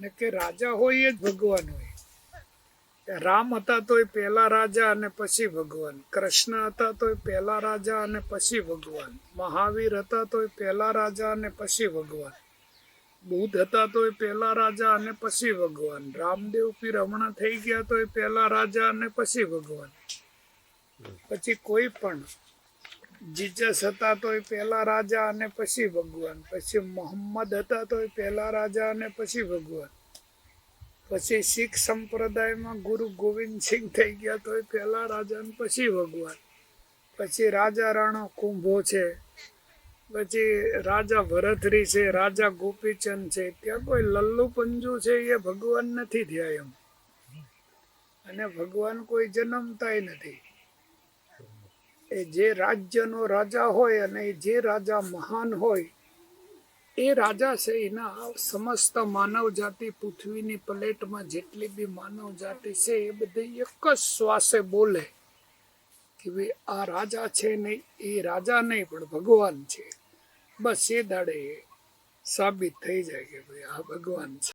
ને કે રાજા હોય એ જ ભગવાન હોય. રામ હતા તોય પહેલા રાજા અને પછી ભગવાન, કૃષ્ણ હતા તોય પહેલા રાજા અને પછી ભગવાન, મહાવીર હતા તોય પહેલા રાજા અને પછી ભગવાન, બુદ્ધ હતા તોય પહેલા રાજા અને પછી ભગવાન, રામદેવ પીર હમણાં થઈ ગયા તોય પહેલા રાજા અને પછી ભગવાન. પછી કોઈ પણ જીસસ હતા તોય પહેલા રાજા અને પછી ભગવાન, પછી મોહમ્મદ હતા તોય પહેલા રાજા અને પછી ભગવાન, પછી શીખ સંપ્રદાયમાં ગુરુ ગોવિંદ સિંહ થઈ ગયા તોય પહેલા રાજા અને પછી ભગવાન, પછી રાજા રાણો કુંભો છે, પછી રાજા ભરતરી છે, રાજા ગોપીચંદ છે. ત્યાં કોઈ લલ્લુ પંજુ છે એ ભગવાન નથી થયા એમ. અને ભગવાન કોઈ જન્મતાય નથી. એ જે રાજ્યનો રાજા હોય અને જે રાજા મહાન હોય એ રાજા છે. એના સમસ્ત માનવ જાતિ પૃથ્વીની પ્લેટમાં જેટલી બી માનવ જાતિ છે એ બધી એક જ શ્વાસે બોલે કે ભાઈ આ રાજા છે નહીં, એ રાજા નહીં પણ ભગવાન છે. બસ એ દાડે સાબિત થઈ જાય કે ભાઈ આ ભગવાન છે.